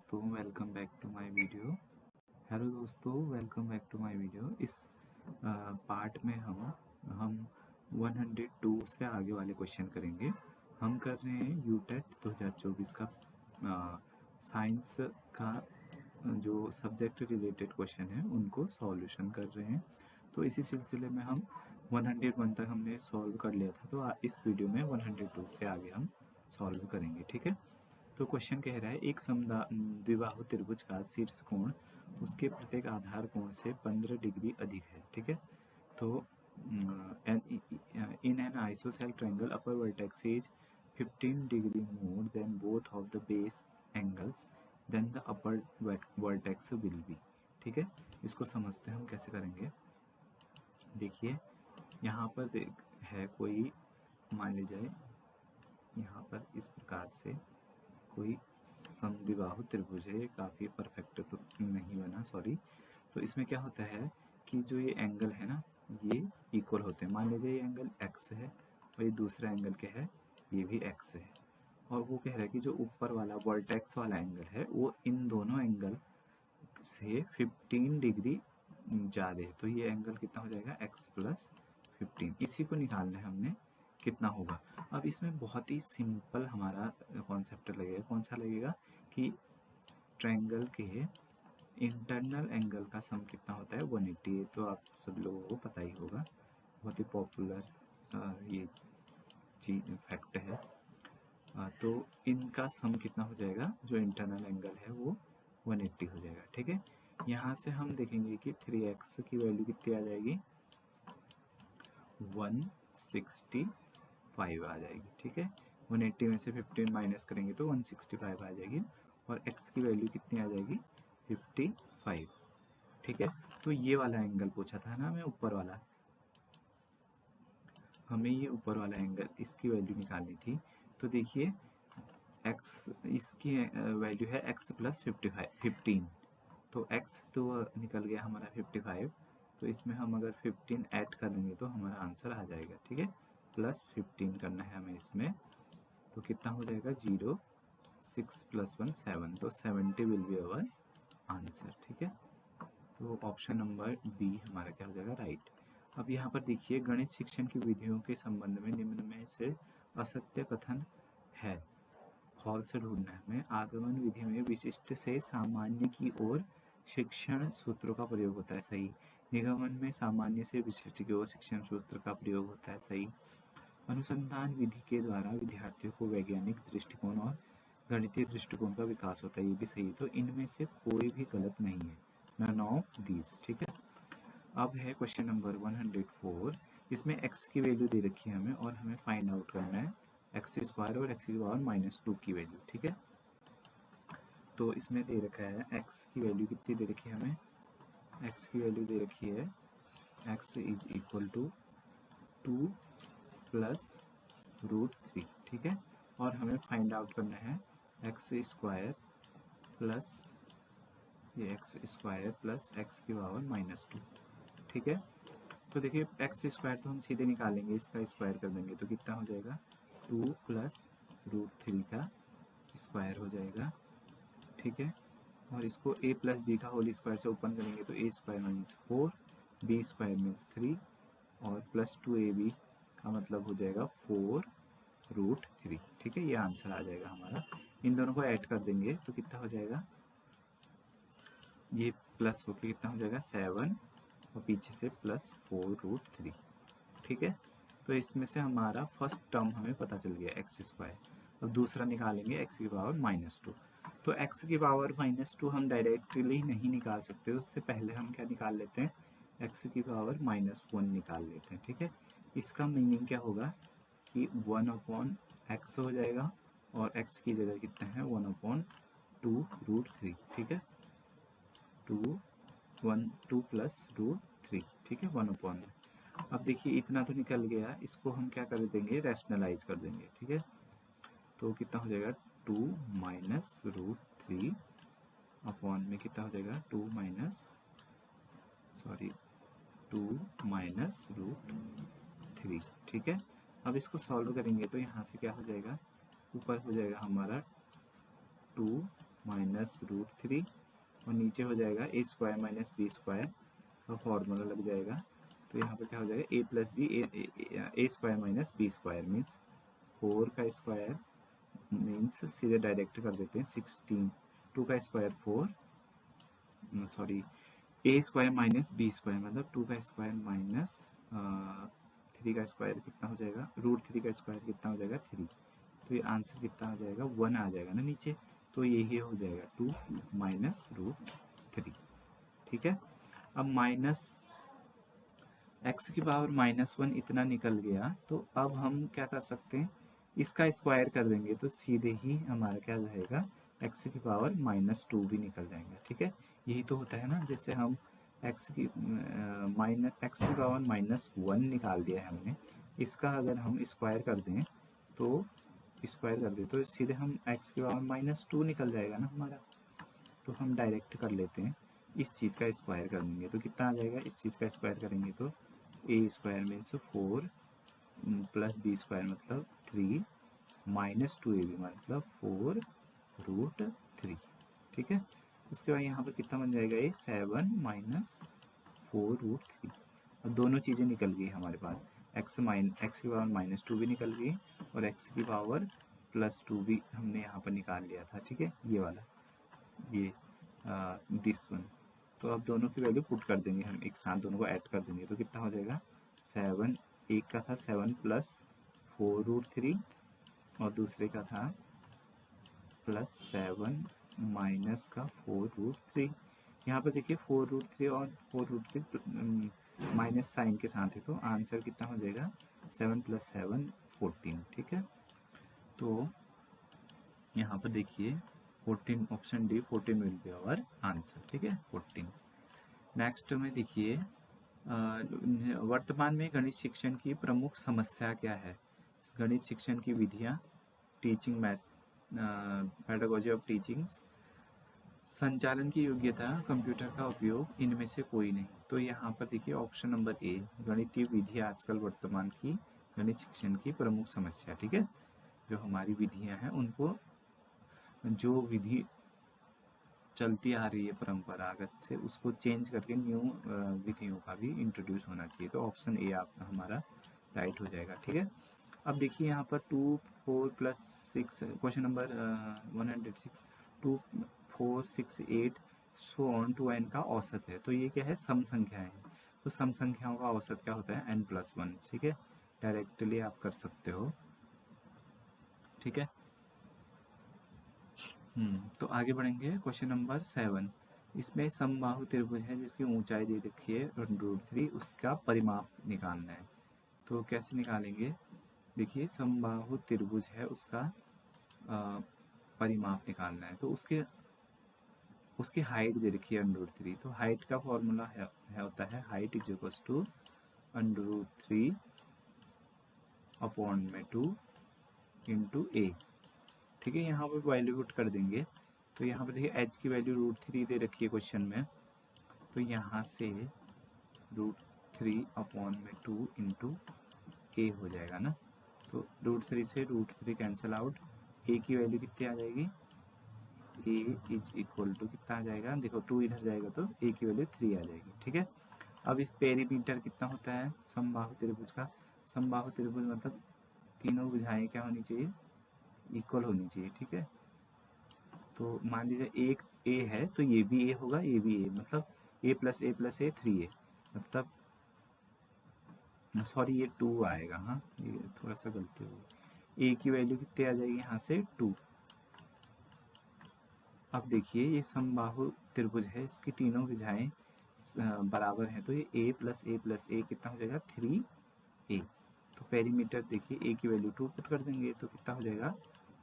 दोस्तों, welcome back to my video. Hello दोस्तों, welcome back to my video. इस part में हम 102 से आगे वाले क्वेश्चन करेंगे। हम कर रहे हैं यूटेट 2024 का साइंस का जो सब्जेक्ट रिलेटेड क्वेश्चन है उनको सॉल्यूशन कर रहे हैं। तो इसी सिलसिले में हम 101 तक हमने सॉल्व कर लिया था, तो इस वीडियो में 102 से आगे हम सॉल्व करेंगे। ठीक है, तो क्वेश्चन कह रहा है एक द्विबाहु त्रिभुज का शीर्ष कोण उसके प्रत्येक आधार कोण से 15 डिग्री अधिक है। ठीक है, तो in an isosceles triangle upper vertex is 15 degree more than both of the base angles, then the upper vertex will be. ठीक है, इसको समझते हैं हम कैसे करेंगे। देखिए यहाँ पर है कोई, मान लीजिए यहाँ पर इस प्रकार से कोई समद्विबाहु त्रिभुज है। काफ़ी परफेक्ट तो नहीं बना, सॉरी। तो इसमें क्या होता है कि जो ये एंगल है ना, ये इक्वल होते हैं। मान लीजिए ये एंगल x है और ये दूसरा एंगल क्या है, ये भी x है। और वो कह रहा है कि जो ऊपर वाला वर्टेक्स वाला एंगल है वो इन दोनों एंगल से 15 डिग्री ज़्यादा है। तो ये एंगल कितना हो जाएगा, x प्लस 15। इसी को निकालना है हमने, कितना होगा। अब इसमें बहुत ही सिंपल हमारा कॉन्सेप्ट लगेगा। कौन सा लगेगा कि ट्रायंगल के इंटरनल एंगल का सम कितना होता है, 180। तो आप सब लोगों को पता ही होगा, बहुत ही पॉपुलर ये चीज फैक्ट है। तो इनका सम कितना हो जाएगा, जो इंटरनल एंगल है वो 180 हो जाएगा। ठीक है, यहाँ से हम देखेंगे कि 3x की वैल्यू कितनी आ जाएगी, 165 आ जाएगी। ठीक है, 180 में से 15 माइनस करेंगे तो 165 आ जाएगी। और x की वैल्यू कितनी आ जाएगी, 55। ठीक है, तो ये वाला एंगल पूछा था ना हमें, ऊपर वाला, हमें ये ऊपर वाला एंगल, इसकी वैल्यू निकालनी थी। तो देखिए x, इसकी वैल्यू है x प्लस 15। तो x तो निकल गया हमारा 55। तो इसमें हम अगर 15 ऐड कर देंगे तो हमारा आंसर आ जाएगा। ठीक है, प्लस 15 करना है हमें इसमें, तो कितना हो जाएगा, 0, 6 प्लस 1 7। तो 70 विल बी अवर आंसर। ठीक है, तो ऑप्शन नंबर बी हमारा क्या हो जाएगा, राइट। अब यहाँ पर देखिए, गणित शिक्षण की विधियों के संबंध में निम्न में से असत्य कथन है, फॉल्स ढूंढना है हमें। आगमन विधि में विशिष्ट से सामान्य की ओर शिक्षण सूत्रों का प्रयोग होता है, सही। निगमन में सामान्य से विशिष्ट की ओर शिक्षण सूत्र का प्रयोग होता है, सही। अनुसंधान विधि के द्वारा विद्यार्थियों को वैज्ञानिक दृष्टिकोण और गणितीय दृष्टिकोण का विकास होता है, ये भी सही। तो इनमें से कोई भी गलत नहीं है, नन ऑफ दीज। ठीक है, अब है क्वेश्चन नंबर 104। इसमें x की वैल्यू दे रखी है हमें और हमें फाइंड आउट करना है x स्क्वायर और x की पावर -2 की वैल्यू। ठीक है, तो इसमें दे रखा है x की वैल्यू कितनी दे रखी है हमें, x की वैल्यू दे रखी है x is equal to 2 plus √3। ठीक है, और हमें फाइंड आउट करना है x स्क्वायर प्लस ये x की पावर -2। ठीक है, तो देखिए x स्क्वायर तो हम सीधे निकालेंगे, इसका स्क्वायर कर देंगे तो कितना हो जाएगा, 2 प्लस √3 का स्क्वायर हो जाएगा। ठीक है, और इसको a प्लस बी का होल स्क्वायर से ओपन करेंगे तो a square means 4, b square means 3 और प्लस 2ab का मतलब हो जाएगा 4√3। ठीक है, ये आंसर आ जाएगा हमारा। इन दोनों को ऐड कर देंगे तो कितना हो जाएगा, ये प्लस होके कितना हो जाएगा 7 और पीछे से प्लस 4√3। ठीक है, तो इसमें से हमारा फर्स्ट टर्म हमें पता चल गया x स्क्वायर। अब दूसरा निकालेंगे x की पावर -2। तो x की पावर -2 हम डायरेक्टली नहीं निकाल सकते, उससे पहले हम क्या निकाल लेते हैं, x की पावर -1 निकाल लेते हैं। ठीक है, इसका मीनिंग क्या होगा कि 1/x हो जाएगा और x की जगह कितना है 1/2√3। ठीक है, 2 प्लस √3। ठीक है, 1/। अब देखिए इतना तो निकल गया, इसको हम क्या कर देंगे, रैशनलाइज कर देंगे। ठीक है, तो कितना हो जाएगा 2 माइनस √3 अपॉन में कितना हो जाएगा 2 माइनस √3। ठीक है, अब इसको सॉल्व करेंगे तो यहाँ से क्या हो जाएगा, ऊपर हो जाएगा हमारा 2 माइनस रूट 3 और नीचे हो जाएगा A square minus B square का फॉर्मूला लग जाएगा। तो यहाँ पर क्या हो जाएगा A plus B A square minus B square means 4 का स्क्वायर मीन्स सीधे डायरेक्ट कर देते हैं 16, 2 का स्क्वायर 4 सॉरी ए स्क्वायर माइनस बी स्क्वायर मतलब 2 का स्क्वायर माइनस 3 का स्क्वायर कितना हो जाएगा, रूट 3 का स्क्वायर कितना हो जाएगा 3। तो ये आंसर कितना आ जाएगा 1 आ जाएगा ना नीचे, तो यही हो जाएगा 2 माइनस रूट 3। ठीक है, अब माइनस एक्स की पावर -1 इतना निकल गया, तो अब हम क्या कर सकते हैं, इसका स्क्वायर कर देंगे तो सीधे ही हमारा क्या रहेगा एक्स की पावर -2 भी निकल जाएगा। ठीक है, यही तो होता है ना, जैसे हम एक्स की पावर -1 निकाल दिया है हमने, इसका अगर हम स्क्वायर कर दें तो सीधे हम एक्स की पावर -2 निकल जाएगा ना हमारा। तो हम डायरेक्ट कर लेते हैं, इस चीज़ का स्क्वायर कर देंगे तो कितना आ जाएगा, इस चीज़ का स्क्वायर करेंगे तो A square means 4 plus B square मतलब 3 माइनस 2ab मतलब 4 रूट 3। ठीक है, उसके बाद यहाँ पर कितना बन जाएगा ये 7 माइनस 4 रूट 3। अब दोनों चीज़ें निकल गई हमारे पास, एक्स की पावर -2 भी निकल गई और एक्स की पावर +2 भी हमने यहाँ पर निकाल लिया था। ठीक है, ये वाला ये दिस वन। तो अब दोनों की वैल्यू पुट कर देंगे हम, एक साथ दोनों को ऐड कर देंगे तो कितना हो जाएगा 7, एक का था 7 प्लस 4 रूट 3 और दूसरे का था +7 माइनस का 4 रूट 3। यहाँ पर देखिए 4 रूट 3 और 4 रूट 3 माइनस साइन के साथ है, तो आंसर कितना हो जाएगा 7 + 7 14। ठीक है, तो यहाँ पर देखिए 14 option D 14 will be our answer. ठीक है, 14। नेक्स्ट में देखिए वर्तमान में गणित शिक्षण की प्रमुख समस्या क्या है। गणित शिक्षण की विधियाँ, टीचिंग पेडागोजी ऑफ टीचिंग्स, संचालन की योग्यता, कंप्यूटर का उपयोग, इनमें से कोई नहीं। तो यहाँ पर देखिए ऑप्शन नंबर ए, गणितीय विधि आजकल वर्तमान की गणित शिक्षण की प्रमुख समस्या। ठीक है, जो हमारी विधियाँ हैं उनको, जो विधि चलती आ रही है परंपरागत से, उसको चेंज करके न्यू विधियों का भी इंट्रोड्यूस होना चाहिए। तो ऑप्शन ए आप हमारा राइट हो जाएगा। ठीक है, अब देखिए यहाँ पर 2, 4 + 6 question number 106 2, 4, 6, 8 so on to n का औसत है। तो ये क्या है, सम संख्याएं हैं। तो सम संख्याओं का औसत क्या होता है n+1। ठीक है, डायरेक्टली आप कर सकते हो। ठीक है, तो आगे बढ़ेंगे। क्वेश्चन नंबर 7, इसमें समबाहु त्रिभुज है जिसकी ऊंचाई दे रखी है √3, उसका परिमाप निकालना है। तो कैसे निकालेंगे, देखिए समबाहु त्रिभुज है उसका परिमाप निकालना है। तो उसकी हाइट दे रखी है √3, तो हाइट का फॉर्मूला है होता है हाइट = √3 अपॉन में 2 × a। ठीक है, यहाँ पर वैल्यू पुट कर देंगे। तो यहाँ पर देखिए h की वैल्यू √3 दे रखी है क्वेश्चन में, तो यहाँ से √3 अपॉन में 2 × a हो जाएगा ना। तो √3 से √3 कैंसिल आउट, a की वैल्यू कितनी आ जाएगी, a = कितना आ जाएगा, देखो 2 इधर जाएगा तो a की वैल्यू 3 आ जाएगी। ठीक है, अब इस पेरीमीटर कितना होता है समबाहु त्रिभुज का, समबाहु त्रिभुज मतलब तीनों भुजाएं क्या होनी चाहिए, इक्वल होनी चाहिए। ठीक है, तो मान लीजिए एक a है तो ये भी a होगा, ये भी a, मतलब a + a + a 3a, मतलब सॉरी ये 2 आएगा। हाँ, ये थोड़ा सा गलती होगी, a की वैल्यू कितनी आ जाएगी यहाँ से 2। अब देखिए ये समबाहु त्रिभुज है, इसकी तीनों भुजाएं बराबर हैं, तो ये a + a + a कितना हो जाएगा 3a। तो पेरीमीटर देखिए a की वैल्यू 2 पुट कर देंगे तो कितना हो जाएगा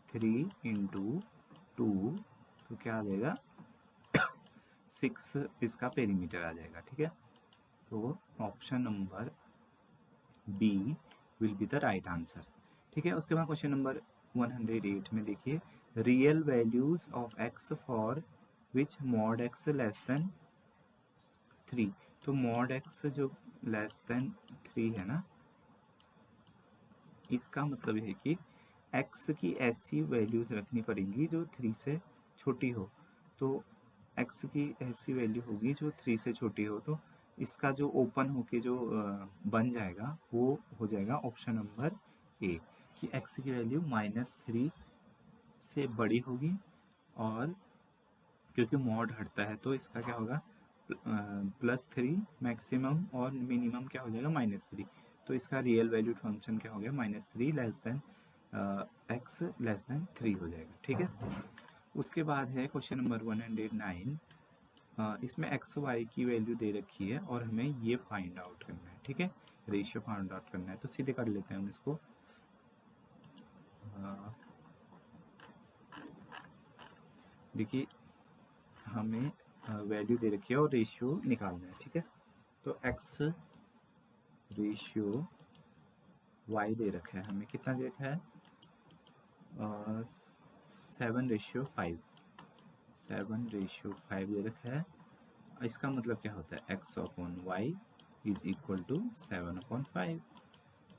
3 × 2, तो क्या आ जाएगा 6 इसका पेरीमीटर आ जाएगा। ठीक है, तो option number B will be the right answer. ठीक है, उसके बाद क्वेश्चन नंबर 108 में देखिए real values of x for which mod x <3। तो mod x जो <3 है ना, इसका मतलब है कि x की ऐसी वैल्यूज रखनी पड़ेंगी जो 3 से छोटी हो। तो x की ऐसी वैल्यू होगी जो 3 से छोटी हो, तो इसका जो ओपन होके जो बन जाएगा वो हो जाएगा ऑप्शन नंबर ए, कि x की वैल्यू -3 से बड़ी होगी, और क्योंकि मॉड हटता है तो इसका क्या होगा, +3 मैक्सिमम, और मिनिमम क्या हो जाएगा -3, तो इसका रियल वैल्यू फंक्शन क्या हो गया, -3 less than x less than 3 हो जाएगा। ठीक है, उसके बाद है क्वेश्चन नंबर 109। इसमें एक्स वाई की वैल्यू दे रखी है और हमें ये फाइंड आउट करना है। ठीक है, रेशियो फाइंड आउट करना है, तो सीधे कर लेते हैं हम इसको। देखिए हमें वैल्यू दे रखी है और रेशियो निकालना है। ठीक है, तो एक्स रेशियो वाई दे रखा है, हमें कितना दे रखा है, 7:5, 7:5 दे रखा है। इसका मतलब क्या होता है, x/y इज इक्वल टू 7/5,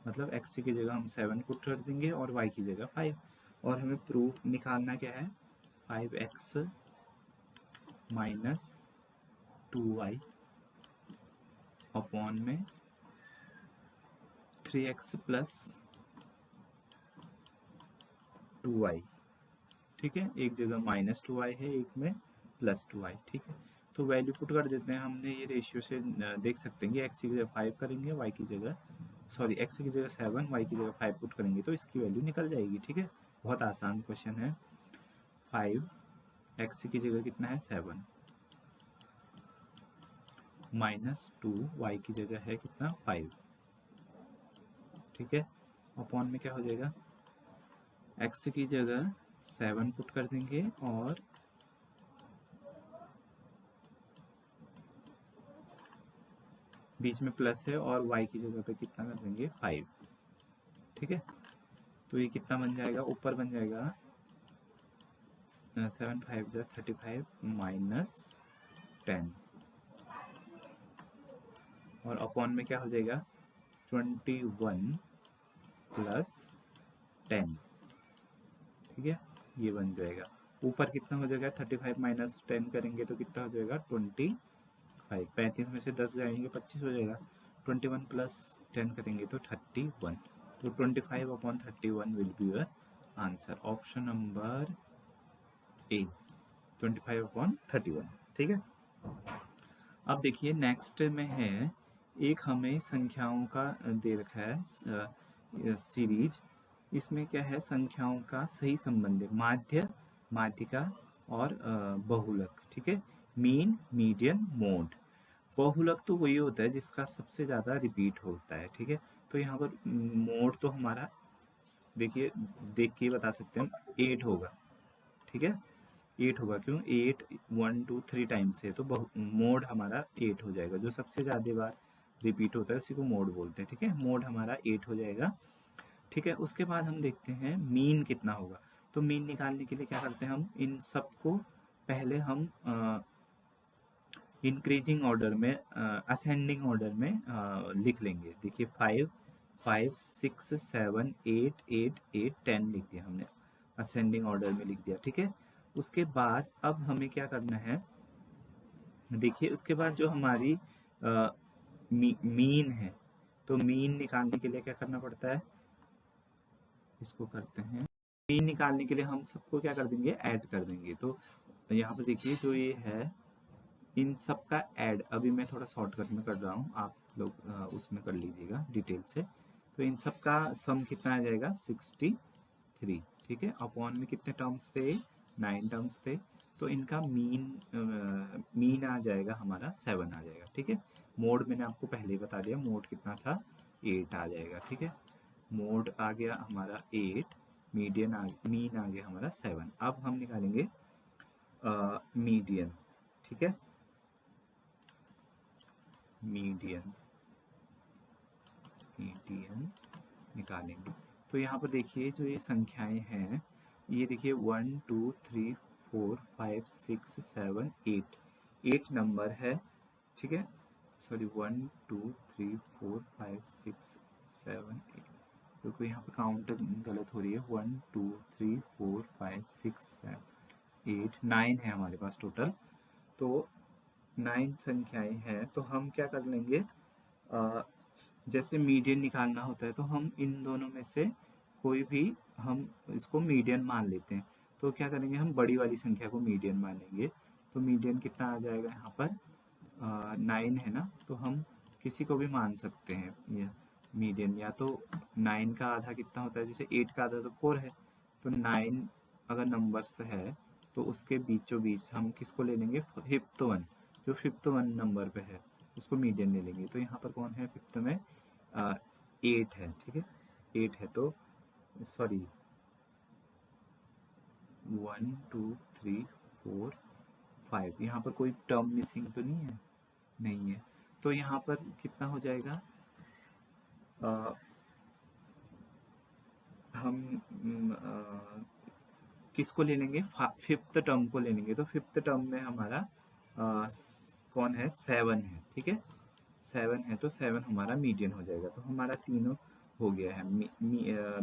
मतलब x की जगह हम 7 पुट कर देंगे और y की जगह 5, और हमें प्रूफ निकालना क्या है, 5x माइनस 2y अपॉन में 3x प्लस 2y। ठीक है, एक जगह -2y है, एक में +2y। ठीक है, तो वैल्यू पुट कर देते हैं। हमने ये रेशियो से देख सकते हैं कि x की जगह 5 करेंगे, y की जगह x की जगह 7, y की जगह 5 पुट करेंगे तो इसकी वैल्यू निकल जाएगी। ठीक है, बहुत आसान क्वेश्चन है। 5 x की जगह कितना है, 7, -2 y की जगह है कितना, 5। ठीक है, अपॉन में क्या हो जाएगा, x की जगह 7 पुट कर देंगे और बीच में प्लस है, और y की जगह पे कितना कर देंगे, 5। ठीक है, तो ये कितना बन जाएगा, ऊपर बन जाएगा 7 5 35 -10, और अपॉन में क्या हो जाएगा, 21 + 10। ठीक है, ये बन जाएगा। ऊपर कितना हो जाएगा, 35 - 10 करेंगे तो कितना हो जाएगा, 25। 35 में से 10 जाएंगे 25 हो जाएगा। 21 + 10 करेंगे तो 31, तो 25/31 will be your answer, option number A, 25/31। ठीक है, अब देखिए नेक्स्ट में है, एक हमें संख्याओं का दे रखा है सीरीज। इसमें क्या है, संख्याओं का सही संबंध है, माध्य, माध्यिका और बहुलक। ठीक है, मीन, मीडियन, मोड। बहुलक तो वही होता है जिसका सबसे ज़्यादा रिपीट होता है। ठीक है, तो यहाँ पर मोड तो हमारा देखिए देख के बता सकते हैं हम, 8 होगा। ठीक है, 8 होगा, क्यों, 8 1 2 3 टाइम्स है, तो मोड हमारा 8 हो जाएगा। जो सबसे ज़्यादा बार रिपीट होता है उसी को मोड बोलते हैं। ठीक है, मोड हमारा 8 हो जाएगा। ठीक है, उसके बाद हम देखते हैं मीन कितना होगा। तो मीन निकालने के लिए क्या करते हैं, हम इन सबको पहले हम इंक्रीजिंग ऑर्डर में, असेंडिंग ऑर्डर में लिख लेंगे। देखिए 5 5 6 7 8 8 8 10 लिख दिया हमने, असेंडिंग ऑर्डर में लिख दिया। ठीक है, उसके बाद अब हमें क्या करना है, देखिए उसके बाद जो हमारी मीन है, तो मीन निकालने के लिए क्या करना पड़ता है, इसको करते हैं, मीन निकालने के लिए हम सबको क्या कर देंगे, ऐड कर देंगे। तो यहाँ पर देखिए जो ये है, इन सब का ऐड अभी मैं थोड़ा शॉर्टकट में कर रहा हूँ, आप लोग उसमें कर लीजिएगा डिटेल से। तो इन सब का सम कितना आ जाएगा, 63। ठीक है, अपॉन में कितने टर्म्स थे, 9 टर्म्स थे, तो इनका मीन आ जाएगा हमारा 7 आ जाएगा। ठीक है, मोड मैंने आपको पहले ही बता दिया, मोड कितना था, 8 आ जाएगा। ठीक है, मोड आ गया हमारा 8, मीन आ गया हमारा 7। अब हम निकालेंगे मीडियन। ठीक है, मीडियन निकालेंगे। तो यहाँ पर देखिए जो ये संख्याएं हैं, ये देखिए 1 2 3 4 5 6 7 8, 8 नंबर है। ठीक है, सॉरी 1 2 3 4 5 6 7 8, क्योंकि यहाँ पर काउंट गलत हो रही है, 1 2 3 4 5 6 7 8 9 है हमारे पास टोटल। तो 9 संख्याएं हैं, तो हम क्या कर लेंगे, जैसे मीडियन निकालना होता है तो हम इन दोनों में से कोई भी, हम इसको मीडियन मान लेते हैं। तो क्या करेंगे, हम बड़ी वाली संख्या को मीडियन मानेंगे। तो मीडियन कितना आ जाएगा यहाँ पर, 9 है ना, तो हम किसी को भी मान सकते हैं ये मीडियन। या तो 9 का आधा कितना होता है, जैसे 8 का आधा तो 4 है, तो 9 अगर नंबर्स है तो उसके बीचों बीच हम किसको ले लेंगे, फिफ्थ वन, जो फिफ्थ वन नंबर पे है उसको मीडियन ले लेंगे। तो यहाँ पर कौन है फिफ्थ में, 8 है, ठीक है 8 है। तो सॉरी 1 2 3 4 5, यहाँ पर कोई टर्म मिसिंग तो नहीं है, नहीं है। तो यहाँ पर कितना हो जाएगा, हम किसको ले लेंगे, फिफ्थ टर्म को ले लेंगे। तो फिफ्थ टर्म में हमारा कौन है, 7 है, ठीक है 7 है। तो 7 हमारा मीडियन हो जाएगा। तो हमारा तीनों हो गया है,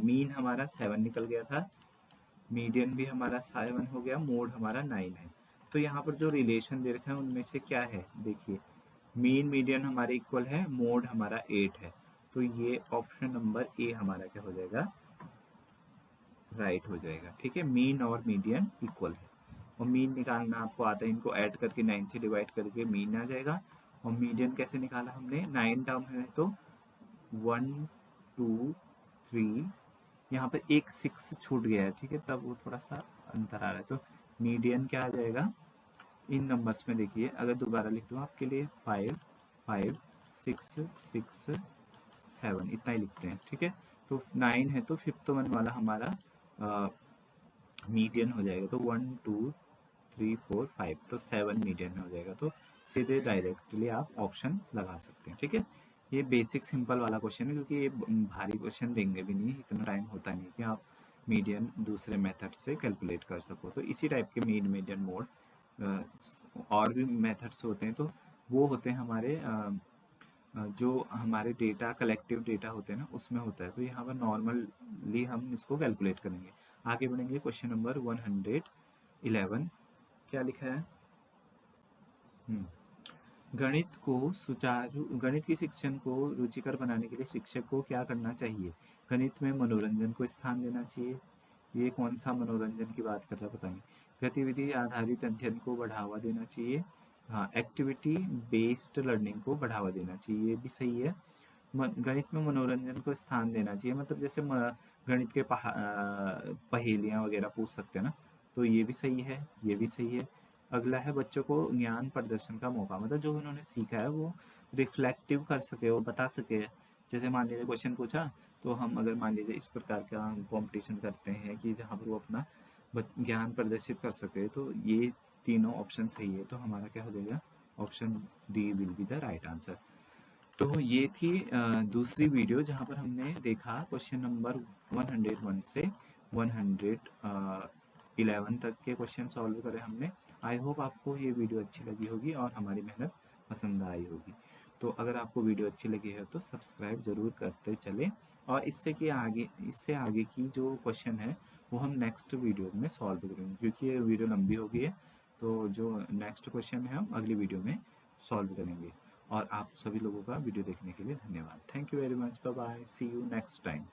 मीन हमारा 7 निकल गया था, मीडियन भी हमारा 7 हो गया, मोड हमारा 9 है। तो यहाँ पर जो रिलेशन दे रखा है उनमें से क्या है, देखिए मीन मीडियन हमारे इक्वल है, मोड हमारा 8 है। तो ये ऑप्शन नंबर ए हमारा क्या हो जाएगा, राइट हो जाएगा, ठीक है। मीन और मीडियन इक्वल है, और मीन निकालना आपको आता है, इनको ऐड करके 9 से डिवाइड करके मीन आ जाएगा। और मीडियन कैसे निकाला हमने, 9 टर्म है तो 1 2 3, यहाँ पर एक 6 छूट गया है, ठीक है, तब वो थोड़ा सा अंतर आ रहा है। तो मीडियन क्या आ जाएगा इन नंबर्स में, देखिए अगर दोबारा लिख दूँ आपके लिए, 5 5 6 6 7, इतना ही लिखते हैं, ठीक है। तो 9 है तो फिफ्थ वन वाला हमारा मीडियन हो जाएगा। तो 1 2 3 4 5, तो 7 मीडियन हो जाएगा। तो सीधे डायरेक्टली आप ऑप्शन लगा सकते हैं, ठीक है। ये बेसिक सिंपल वाला क्वेश्चन है, क्योंकि ये भारी क्वेश्चन देंगे भी नहीं, इतना टाइम होता नहीं कि आप मीडियन दूसरे मेथड से कैलकुलेट कर सको। तो इसी टाइप के मीडियन मोड और भी मेथड्स होते हैं, तो वो होते हैं हमारे जो हमारे डेटा कलेक्टिव डेटा होते हैं ना, उसमें होता है। तो यहाँ पर नॉर्मली हम इसको कैलकुलेट करेंगे। आगे बढ़ेंगे, क्वेश्चन नंबर 111 क्या लिखा है, गणित की शिक्षण को रुचिकर बनाने के लिए शिक्षक को क्या करना चाहिए। गणित में मनोरंजन को स्थान देना चाहिए। ये कौन सा मनोरंजन की बात कर रहा है पता नहीं। गतिविधि आधारित अध्ययन को बढ़ावा देना चाहिए। हाँ, एक्टिविटी बेस्ड लर्निंग को बढ़ावा देना चाहिए, ये भी सही है। गणित में मनोरंजन को स्थान देना चाहिए, मतलब जैसे गणित के पहेलियाँ वगैरह पूछ सकते हैं ना, तो ये भी सही है, ये भी सही है। अगला है बच्चों को ज्ञान प्रदर्शन का मौका, मतलब जो उन्होंने सीखा है वो रिफ्लेक्टिव कर सके, वो बता सके। जैसे मान लीजिए क्वेश्चन पूछा, तो हम अगर मान लीजिए इस प्रकार का हम कॉम्पिटिशन करते हैं कि जहाँ पर वो अपना ज्ञान प्रदर्शित कर सके, तो ये तीनों ऑप्शन सही है। तो हमारा क्या हो जाएगा, option D will be the right answer. तो ये थी दूसरी वीडियो जहाँ पर हमने देखा क्वेश्चन नंबर 101 से 111 तक के क्वेश्चन सॉल्व करे हमने। आई होप आपको ये वीडियो अच्छी लगी होगी और हमारी मेहनत पसंद आई होगी। तो अगर आपको वीडियो अच्छी लगी है तो सब्सक्राइब ज़रूर करते चलें, और इससे आगे की जो क्वेश्चन है वो हम नेक्स्ट वीडियो में सॉल्व करेंगे, क्योंकि ये वीडियो लंबी हो गई है। तो जो नेक्स्ट क्वेश्चन है हम अगली वीडियो में सॉल्व करेंगे। और आप सभी लोगों का वीडियो देखने के लिए धन्यवाद। Thank you very much, bye bye, see you next time.